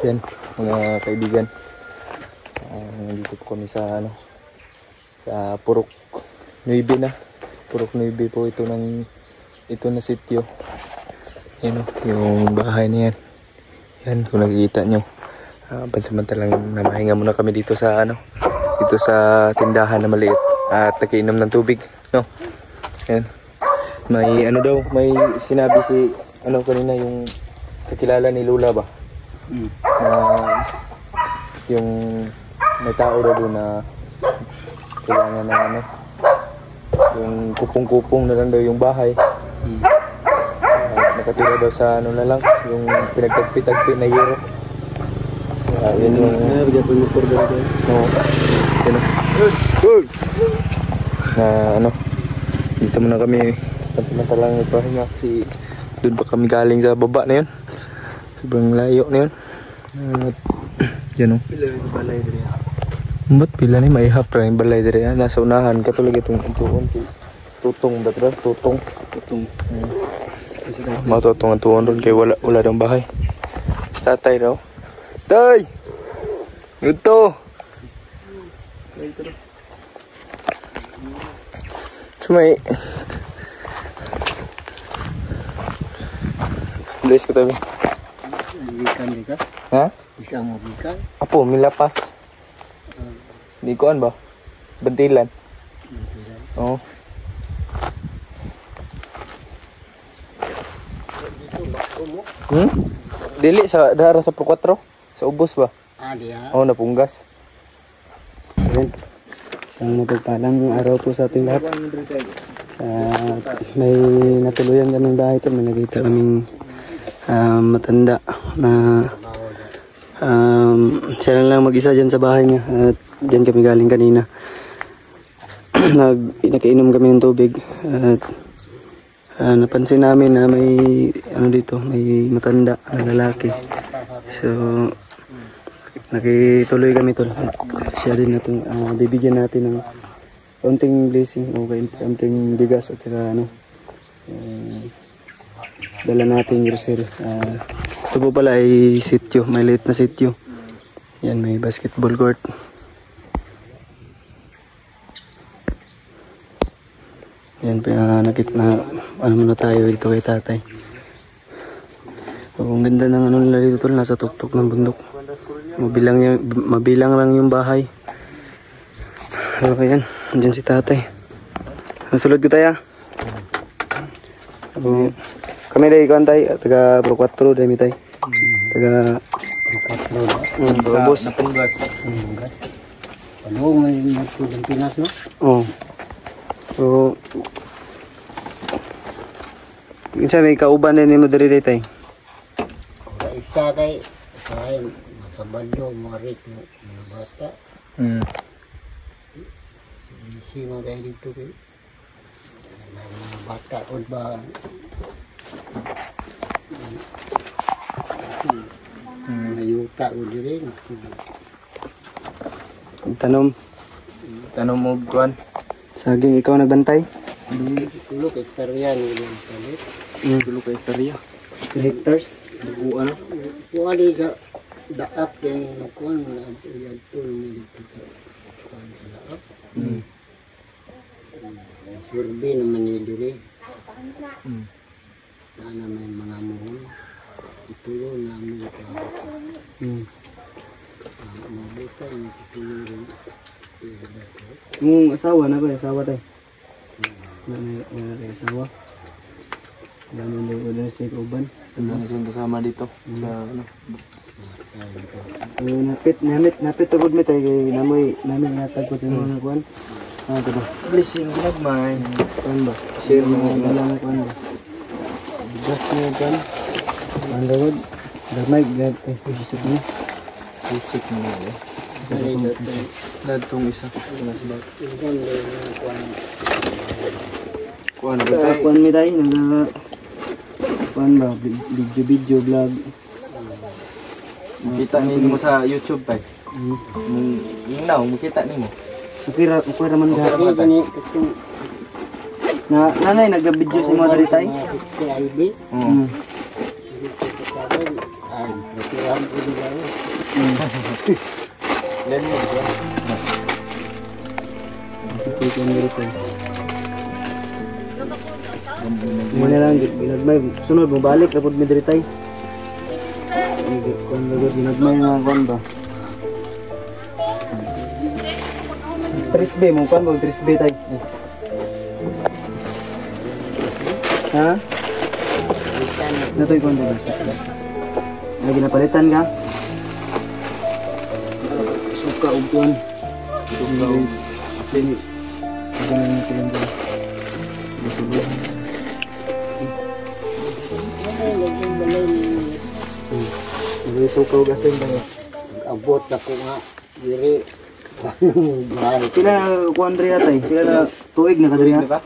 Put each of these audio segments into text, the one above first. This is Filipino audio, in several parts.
Yan, mga kaibigan. Nandito po kami sa sa Purok 9 na. Purok 9 po ito na sitio. Yan yung bahay niyan. Yan, kung nakikita nyo. Pansamantalang namahinga muna kami dito sa dito sa tindahan na maliit at nakiinom ng tubig, no? Yan. May may sinabi si kanina yung kakilala ni Lola ba? Na yung may tao daw doon na kailangan na yung kupong-kupong na lang daw yung bahay. Nakatira daw sa na lang yung pinagtagpi-tagpi na euro. Yun yung bigyan po yung motor daw. Oo. Na dito muna kami pansamantalang ipahinga kasi doon pa kami galing sa baba na yun. Sobrang layo na yun. Yan o. Pila yung balay diri. Ba't pila ni may hap ra yung balay diri? Nasa unahan katulad itong tuon si Tutong datra, Tutong. Matutong ang tuon doon kay wala daw bahay. Tatay daw. Tay! Ito! Sumay. Bless ko tabi. Ikan ka? Ha? Isa mo ikan? Apo, milapas. Di kuan ba? Bentilan. Oo. Dili sa dara sa Pro 4. Sa ubos ba? Diya. Oo, napunggas. Isang mapagpalang araw po sa ating lahat. May natuluyan kaming bahay ito. May nakita kaming matanda na siya lang mag-isa dyan sa bahay niya. At dyan kami galing kanina. Nakainom kami ng tubig. At napansin namin na may dito, may matanda na lalaki. So nakituloy kami tol. Siya din natin bibigyan natin ng konting blessing o konting bigas at saka dala natin grocery. Ito po pala ay sitio, may liit na sitio. Yan, may basketball court. Yan, muna tayo dito kay tatay. So, ang ganda ng nila dito tol, nasa tuktok ng bundok. Mabilang lang yung bahay. So, ayan, andyan si tatay. Nasulod ko tayo. So, kami dahil ikaw tayo, taga Pro 4 dahil tayo. Taga Pro 4. Boss. Napunggas. Ano, may nagsulang Pinas, no? Oo. So, isa may kauban din mo diri tay. Isa kay masabalo, marik, mga bata. Isi mo dahil dito kay mga bata o ba? Nayuta ko diri. Tanom mo kuan. Saging ikaw nagbantay? Tulog hektarya ni yung palit. Tulog kay hektarya. Hectares? Buo ano? Kuha di ka daap yung kuha na ito dito ka. Kuha na daap. Survey naman ni diri. Sana may mga muhon. Ito yun namin ito. Mabutan, ito yun. Mong asawa na ba? Asawa tayo? May asawa? Alam mo yung order sa uban? Saan yung kasama dito? Sa napit tugod mo tayo kay namin natag ko sa mga kuwan. Ito ba? Blessing ginagmay. Kuwan ba? Share mo nga lang kuwan ba? Bigas mo kuwan. Kuwan lawad. Damay, isip mo. Isip mo eh. Datong isa. Kuwan ba tayo? Kuwan mi tayo. Kuwan ba? Video vlog. Makita mo sa YouTube tayo. Makita mo. Okay raman gani. Nanay nag-video si mo diri tay. Yan mo, di ba? Ito yung diri tayo. Muna lang, ginagmay. Sunod, mabalik, kapag may diri tayo. Kung ginagmay nga kung ba. Trisbe, mong kwan ba? Trisbe tayo. Ha? Ito yung kwan ba? Ay, ginapalitan ka? Suka o kwan. Suka o kasi ganun yung kilang suka o gasin ba yun? Abot ako nga diri. Pila na kuhan rin atay? Pila na tuig na kadiri ha?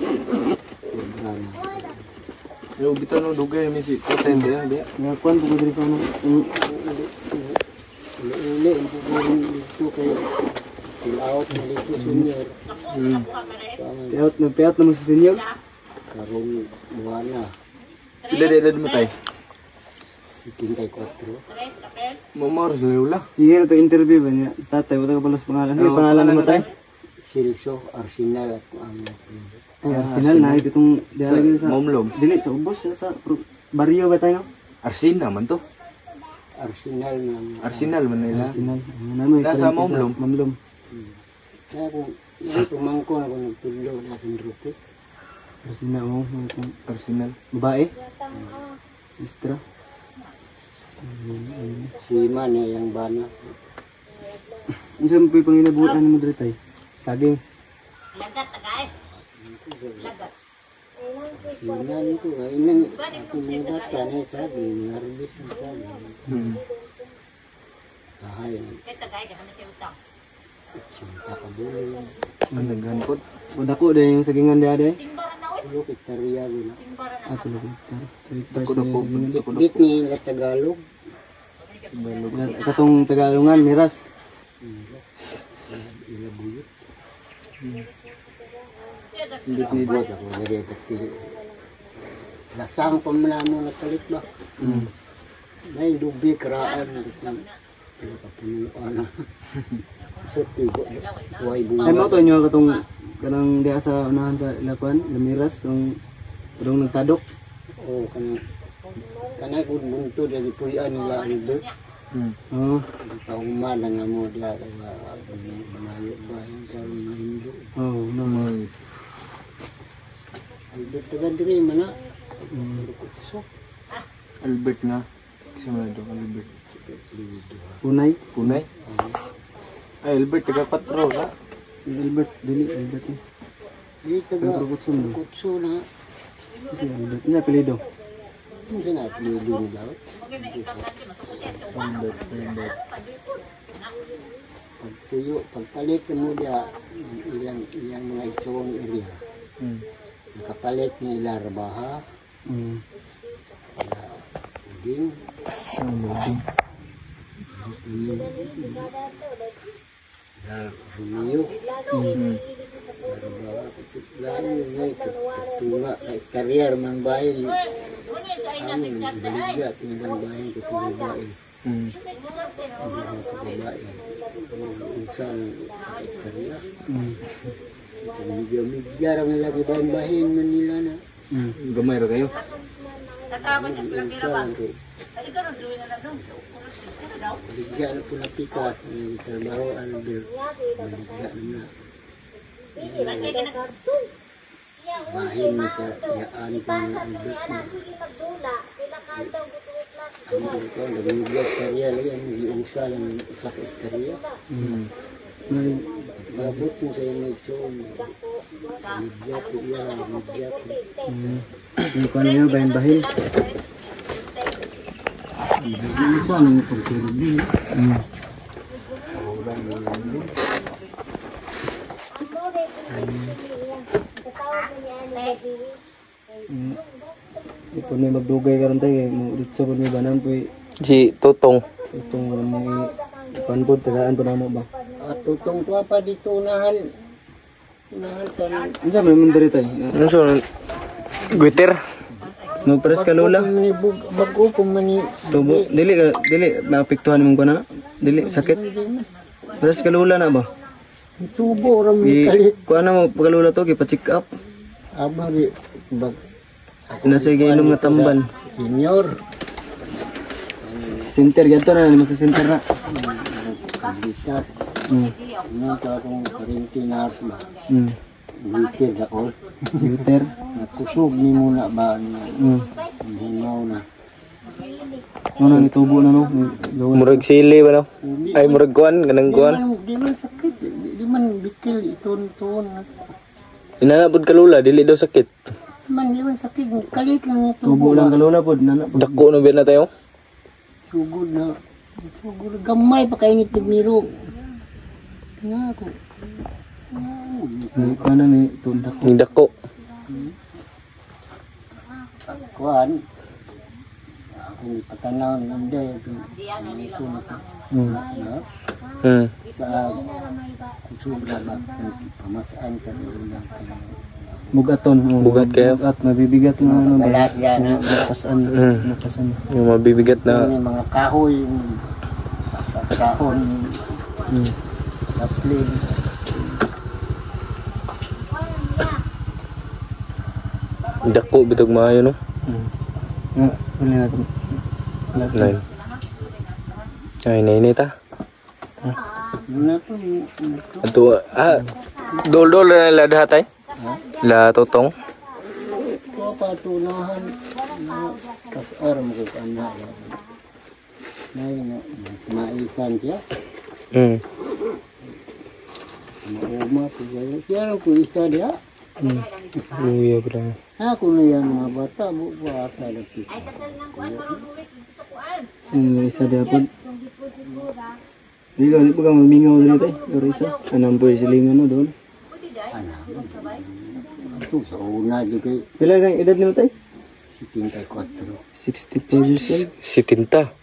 Pero bitaw no dugay mi si potente yan di. Nga kuhan po kadiri sa ano? Uli dito kayo. Pilaot na dito senior. Nagpiyat naman sa senior? Karong buwana. Pila di edad mo tay? 54. Mamar sa ula. Sige na ito interview ba niya? Tatay, wala ka pala sa pangalan. Ano yung pangalan mo tay? Silso, Arsenal at ang Ay, Arsenal na. Itong dialagin sa... Momlom. Dili, sa ubos. Sa barrio ba tayo? Arsin naman to. Arsenal ng... Arsenal man nila. Arsenal. Ano, Nasa Momlom. Momlom. Kaya kung pumangko ako nagtulog na akong ruti. Arsenal mo. Arsenal. Babae? Istra. Si Man yung bana. Ano saan po yung panginabuhan mo dito tayo? Saging. Sinan ko, inang ako mga bata na sabi, narbit ang sabi. Sahay. Sinta ka bulo. Ang naghanpot. Dako din yung sagingan di ade. Tulo kitariya gina. Tulog. Dako. Bit ni nga Tagalog. Katong Tagalongan, miras. Ilabuyot. Hindi Ako dari pati. Lasang pamanamo na kalit ba? May lubi karaan. Pinapapunuan na. So, tigo. Huwag bunga. Ay mo to nyo katong kanang diya sa unahan sa Ilakuan, Lamiras, yung padong nagtadok. Oo, kanay kung bunto dali puyan nila Albert. Oo. Kauma na nga mo dila manayo ba yung karoon na Hindu. Oo, naman. Albert taga diri man na. So, Albert nga. Kasi mo na Albert. Punay. Punay? Ay, Albert, taga 4 ka. Albert, dili, Albert eh. di taga Kutso mo. Kutso na. Kasi Albert, niya apelido. Hindi na apelido ni daw. Albert. Pagtuyo, pagpalit mo dia ilang mga itsong area. Nakapalit ni ila Rabaha, ila Uding, ila Romeo, Rabaha, lain na tunga, karier man bahay, amin, baligya, tinang bahay ko babae. Babae, isang karier. Medyo ramai lagi bahin-bahin Manila na. Gamay ra kayo. Bigyan po na pikas ng trabaho Albert. Bigyan na. Bahin mo sa yaan pa ng Albert na. Ang ito, nag-ibigay karya lagi. Ang nag-iusa lang sa karya. Mabot mo sa inyo ito. Media ko yan, media ko. Yung kung ano yun, bahin-bahin. Hindi ko ang pagkirubi. Ito may magdugay ka rin tayo. Dito sa pag may banan po Si Tutong. itong may panbod, tagaan pa na mo ba? At tutong ko pa dito unahan. Unahan pa rin. Ano sa may mandari tayo? Ano so? Guiter? No pares ka lula. Bago po mani. Tubo, dili maapektuhan mo ko na. Dili sakit. Pares ka lula na ba? Tubo ram kalit. Kuan na mo pagkalula to gipa-check up. Aba di bag. Nasa giinom nga tambal. Senior. Center gadto na mo sa center na. Bitat. Ano ka akong 40 na ba? Liter na all. Liter. Nakusog ni muna ba? Hingaw na. Ano ni tubo na no? Murag sili ba no? Ay murag kuan, ganang kuan. Di man sakit. Di man bikil iton-ton. Inanapod kalula, dili daw sakit. Man di man sakit. Kalit lang ito. Tubo lang kalula pod nana. Dako no na tayo. Sugod na. Sugod gamay pa kainit pagmiro. Nga ako. Ni kuan na ni tundak. Ni dako. Kuan. Ako patanaw ng day. Ito na ito. Sa sobra ba? Pamasaan ka doon lang. Bugaton. Bugat kayo. At mabibigat na ano ba? Kalat yan. Napasan. Napasan. Yung mabibigat na Yung mga kahoy. Kahon. Taplin. dako bitog maayo no. Wala natin. Nine. Ay nainita. Ato dol na la dahatay. La totong. Ko patunahan kasar mo ko anak. Nay na maisan siya. Mauma ko siya ko isa dia. Luya bro. Ako na yan mga bata buwa sa laki. Sino isa dia pod? Di ba mamingaw dito tay? Pero isa. Anong po silingan no doon? Ito sa una juga. Pila kang edad nimo tay? 74. 64 years old. 70.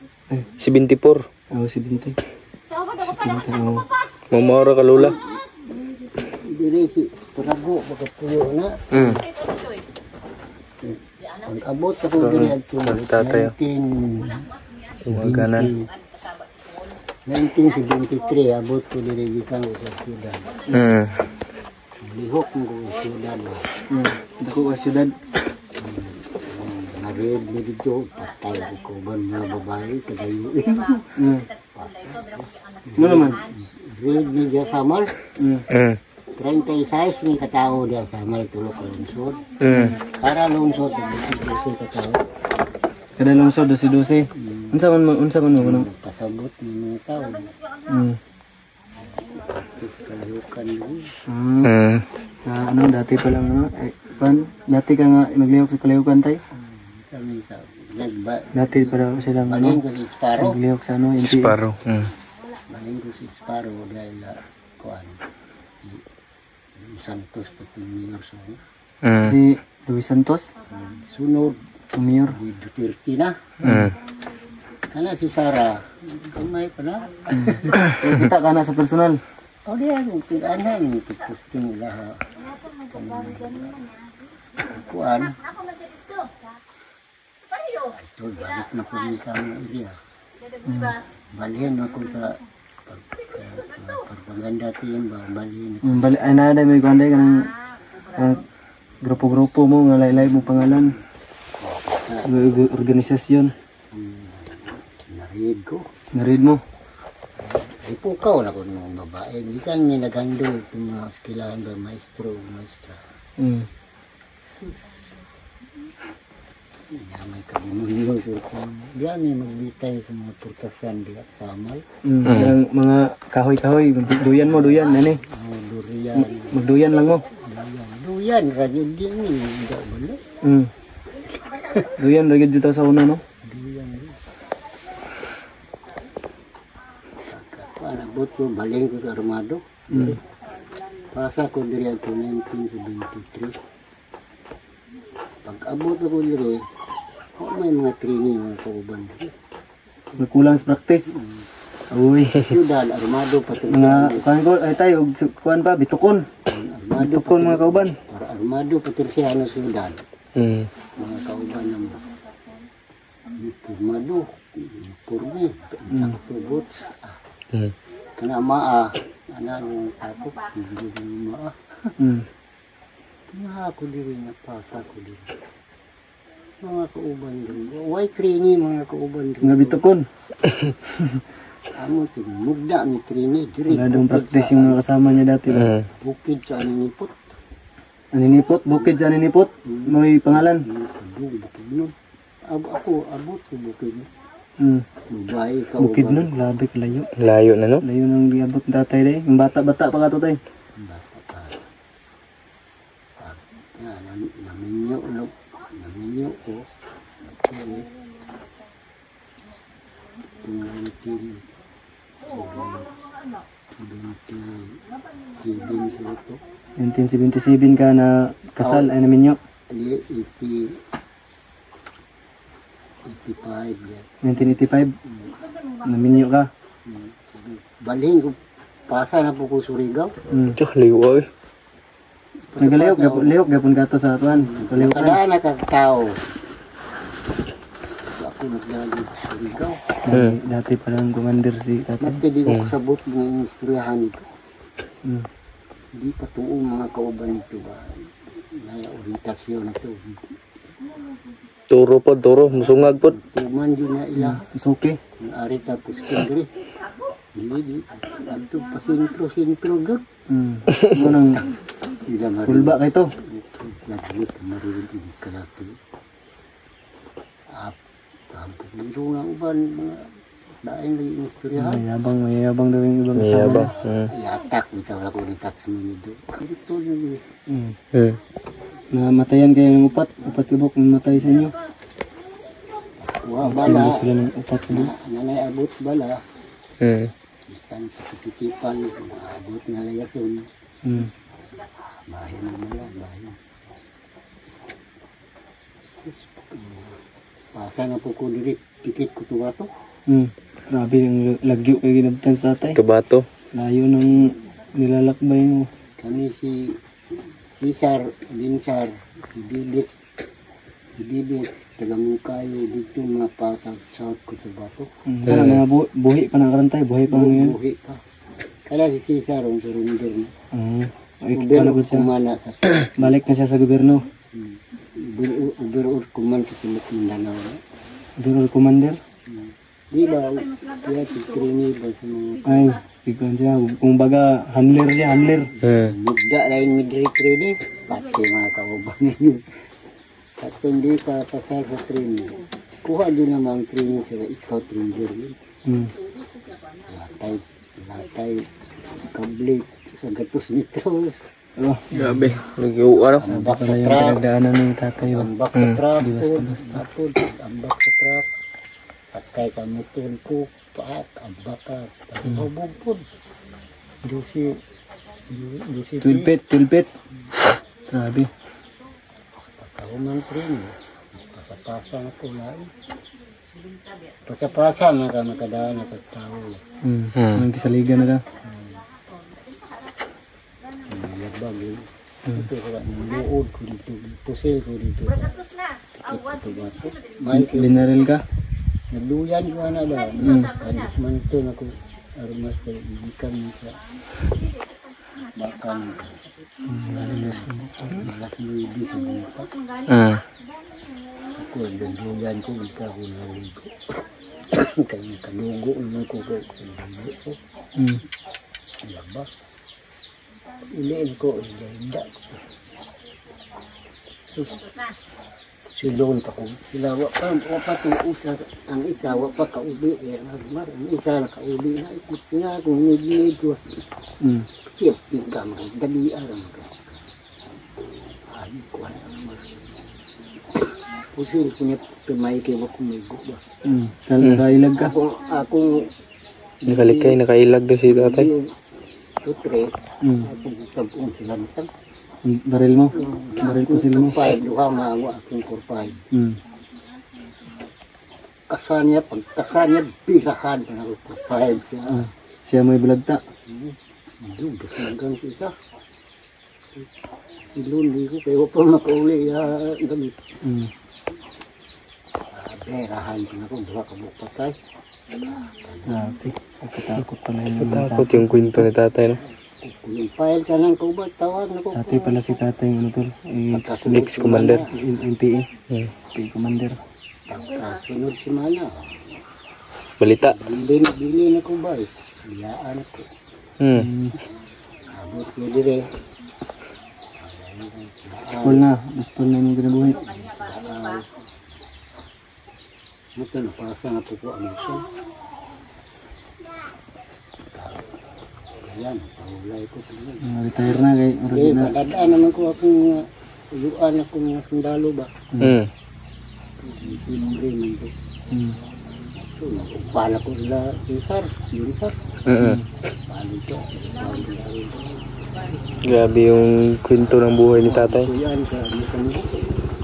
74. Oh, 70. 70. Mamara ka lula. Diri si Prago pagpuyo na. Ang abot ako diri adto. Tatay. 1973 abot ko diri gikan sa siyudad. Lihok mo ko sa siyudad. Dako ka siyudad. Narid mo dito, patay ko ba mga babae, kagayo. Ano naman? Red ni dia Samal. 36 ni katao dia Samal tulok ka lungsod. Para lungsod, ang katao. Kada lungsod 12. Unsa man mo kuno? Pasabot ni mga tao. Kayukan ni. Ano dati pa lang no? Dati ka nga naglihok sa kalayukan tay? Kami sa Dati para silang Maling ano? ko si Sparrow. Naglihok sa ano? Sparrow. Maling ko si Sparrow dahil kuan. Santos pati mayor sa Si Luis Santos? sunod Mayor? di Duterte na. Kana si Sara, kamay pa na. Kita ka na sa personal? O diya, kung tinanan, posting nila ha. Kuan. Ito, balik na po niya sa mga area. Balihan ako sa propaganda team, balihan ako. Ay nada may kuanday ka ng grupo-grupo mo, nga laylay mo pangalan. Organisasyon. Narid ko. Narid mo? Ipukaw na ko ng babae. Gikan may naghandol itong mga skilahan ba, maestro, maestra. Diyan may kabinuhin so diyan may magbitay sa mga purtasan diya sa Samal. Mga kahoy-kahoy, duyan mo, duyan, nani. Durian. Magduyan lang mo. Duyan, radyo din ni, hindi bala. Duyan, lagi dito sa una, no? Duyan. Nagbot ko, baling ko sa armado. Pasa ko diri ato 1973. Pag-abot ako diri, may mga training mga kauban. Nagkulang sa practice. Uy. Siyudad, armado pati. Mga kuan ko, ay tayo, kuan pa, bitukon. Armado Bitukon mga kauban. para armado pati siya ano siyudad. mga kauban ng purmado, purmi, sakto boots. Kana maa, ano tapos, hindi mo maa. Mga ako din, napasa ko din. Mga kauban din. Why trini mga kauban din? Nga bitukon. Amo tin mugda ni trini. Wala daw practice yung mga kasama niya dati. Bukid sa aninipot. Aninipot? Bukid sa Aninipot? May pangalan? Bukid nun. Ako, abot ko bukid. Babae ka Bukid nun, grabe kalayo. Layo na, no? Layo nang liabot ng tatay day. Yung bata-bata pa ka to tay. Bata pa. Naminyo, no? Naminyo ko. Tingnan 1977 ka na kasal, ay namin nyo. 85 yan. 1985, namin nyo ka. Baling ko, pasa na po ko Surigao. Tsaka liwa eh. Nagaliok, gapon ka to sa atuan. Nagaliok ka. Kada nakakao. Ako naglalog sa Surigao. Dati palang commander si tatay. Mati di ko sabot ng istoryahan ito. Hindi pa tuong mga kauban ito ba. Naya orientasyon ito. Turo po, turo. Musungag po. Tuman yun na ila. Suki. Ari tapos tingri. Hindi. Ito pa sintro doon. Unang Ila kulba ka ito. Lagi maririn ini kalaki. Tampok nito nga uban mga daing lagi ng istoryahan. Mayabang daw yung ibang kasama. Mayabang. Yatak, bitaw lang ko nitak sa mga nito. Ito yun Namatayan kayo ng upat libok namatay sa inyo. Wah, bala. Sila ng upat libok. Nanay abot bala. Ikan sa titipan, abot na layason. Bahay na mala, bahay. Pasa na po ko diri, tikit ko tuwato. Grabe yung lagyo kayo ginabtan sa tatay. Tubato. Layo ng nilalakbay mo. Kami si Cesar, Binsar, si Bibit, taga-Mungkayo, dito mga patag, South Cotabato. Kaya mga buhi pa ng karantay, buhi pa ngayon. Buhi pa. Kaya si Cesar, ang surrender na. Paano ba siya? Kumana sa Balik na siya sa gobyerno. Uber kuman sa Timot Mindanao. Bureau Commander. Di ba, kaya si Trini ba sa mga Ay, ikaw siya. Kung baga, handler siya, handler. mugda lain midri Trini, pati mga kauban niyo. At hindi ka pasal sa Trini. Kuha din naman Trini sila, scout ranger yun. Latay, kablit, sa gatos metros. Oh, Grabe. Nag-iuwa, no? Ambak para sa yung truck, pinagdaanan ng tatay ba? ambak sa truck, Di basta-basta. ambak sa truck. At kay kamutol ko, paat, ambak ka, tabubog. Dusi, 12 feet. Grabe. Pagkaumang Trini, pasapasa na po lain. Pasapasa na ka makadaan na kagtao. Nagkisaligan na ka. Labag yun. Ito ko lang, luod ko dito, pusil ko dito. Tikit ko bato. May kayo, Binaril ka. nagduyan ko na ba? Anis man ito na ko, armas kayo, ibikan mo sa bakang. Malas mo ibig sa buka. Ako, nagduyan ko, ika ko naligo. Kaya kalugo naman ko ko, naligo ko. Labag. Iliin ko, hindi. Silon pa ko. Sila wapa tuusa. Ang isa wapa kaubi. Ang isa na kaubi na. Ikot nga kung nilid ko. Siyap ka mga dali arang ka. Ay ko ang mas. Pusil ko niya tumay kayo kumigo ba. Nakailag ka. Akong Nakalikay, nakailag na si tatay. tutre. Akong sabong silansag. Baril mo. Baril po sila mo. Kurpay, duha maawa akong kurpay. Kasanya, pagkasanya, birahan na ako kurpay siya. Siya mo ibulagta. Doon, basmagang siya isa. Silun, di ko kayo pa makauli gamit. rahan ko na kung duha ka patay. Grabe. Nakatakot pala yung Takot yung kwento ni tatay, no? Kung file ka ng kaubat, tawag na ko. tatay pala si tatay yung ano tol. Ex-commander. MPA. Hmm. MPA commander. Pagkasunod si Mana. Balita. Bili na ko ba? Biyaan ko. Abot ko dire. School na. School na yung ginabuhi. Ito na, para sa nga po ko ang ito. Ayan, pahulay ko. Retire na kay. Eh, padadaan naman ko akong uyuan akong sundalo ba. Simong rin man ko. So, nagpala ko sila sir. Palo ko. Grabe yung kwento ng buhay ni tatay. Kuyan ka, ano ka nito?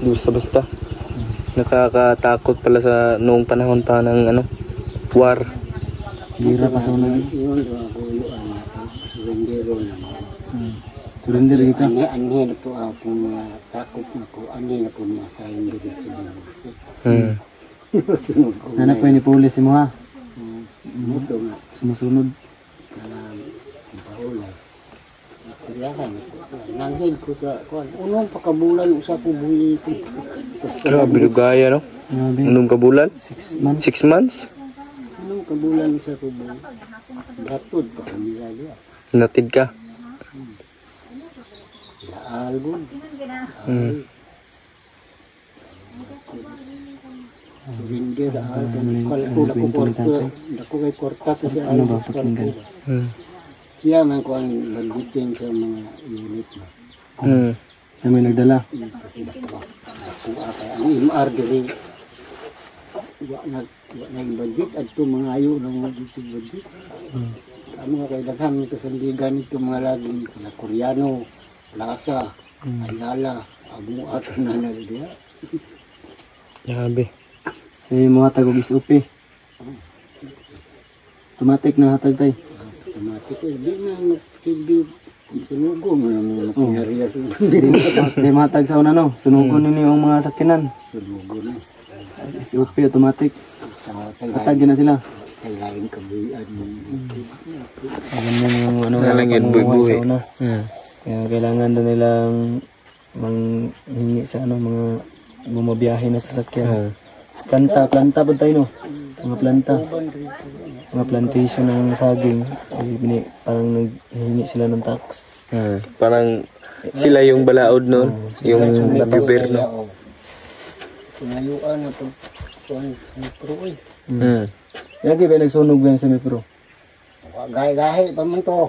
Di basta-basta. Nakakatakot pala sa noong panahon pa ng ano, war. Gira pa sa unang. Yun, ako uyuan. Surrendero naman. Surrender kita. Ani na po ako mga takot na ko. Ani na po mga sayang dito sa sunog ko. Nanak pa ni pulis mo ha. Muto nga. Sumusunod. Pahulay. Kuriyahan ko. Nanggid ko sa kuwan. Unong pakabulan usa ko buhi ko. Grabe lugaya, no? Grabe. Anong kabulan? 6 months. 6 months? Unong kabulan usa ko buhi. Gatod pa kami lagi. Natid ka? Laal gud. Surrender laal. Kung ako kay kwarta sa siya. Ano ba pakinggan? Siya man ko ang nagbitin sa mga unit na. Siya may nagdala. Kuha kaya ang MR diri. Wa na budget at to mga ayo ng mga budget. Ano kay daghang ito sa ligan ito mga laging na Koreano, Plaza, Ayala, amo ato na diya. Grabe. Si mga tagog isupi. Automatic na hatag tay. Automatic di na magsilbi sunugo mo na pinariya Di matag sa una no. Sunugon ninyo ang mga sakinan. sunugo na. Isupi automatic. Hatag na sila. Kailangan kabuhian mo. Ganyan yung ano Kailangan yun, buhay-buhay. sa una. Kaya kailangan na nilang manghingi sa ano mga bumabiyahe na sasakyan. Planta po tayo no. Mga planta. Mga plantation ng saging. Parang naghihingi sila ng tax. Parang sila yung balaod noon, yung gobyerno. Pinayuan na pag pro eh. Lagi ba nagsunog ba sa Mipro? Gahe-gahe pa man to.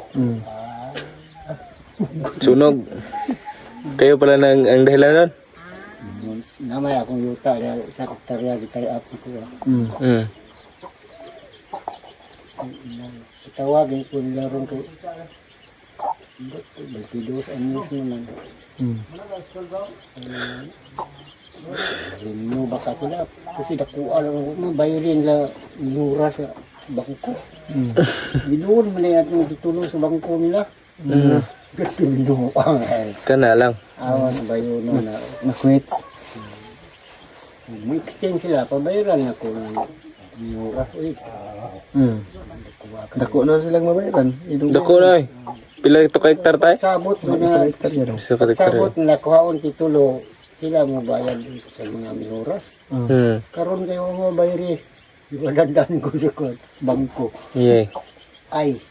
Sunog. Kayo pala ang dahilan nun? Namay akong yuta sa sekretarya di tayo up ko. Tawagin ko nila ron kay Baltidos anis naman. Rinyo baka sila kasi dakuan lang bayarin la lura sa bangko. Binuon man na yung ditulong sa bangko nila. Gusto binuang. Kana lang. Awan bayo na Na-quits. may extend sila, pabayaran ako ng lura. Dako na silang mabayaran. Dako na eh. Pila ito ka hektar tayo? Sabot mo Isa na, hektar yan. Isa ka hektar. sabot na kuhaon titulo, sila mo bayad dito sa mga minuras. Karon kayo mo bayari, iwadandan ko sa bangko. Yeah. Ay,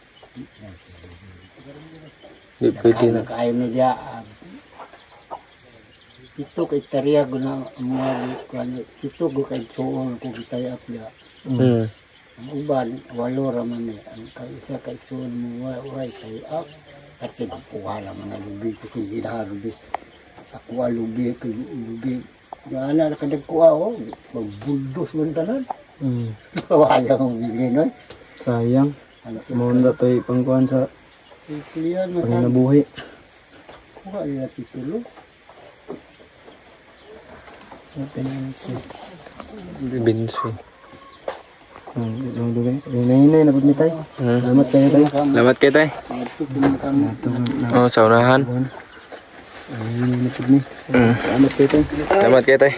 Di pwede na. kaya medya, ito kay tariya ko na mga ito ko kay suol ko kitay apya. Ang uban, walo raman eh. Ang isa kay suol mo, way kay up. At kukuha naman na lubi ko kay ginaharubi. Ako lubi kay lubi. Gana na kadagkuha ko, magbuldos man tanan. Wala mong bili nun. Sayang. Muna tayo pangkuhan sa Kilihan na panginabuhi. kuha nila titulo. Binsi. Ang dugay. Hinay-hinay na ni tayo. Salamat kayo tayo. Salamat kayo tayo. Oh, sa unahan. Ayun na ni. Salamat kayo tayo. Salamat kayo tayo.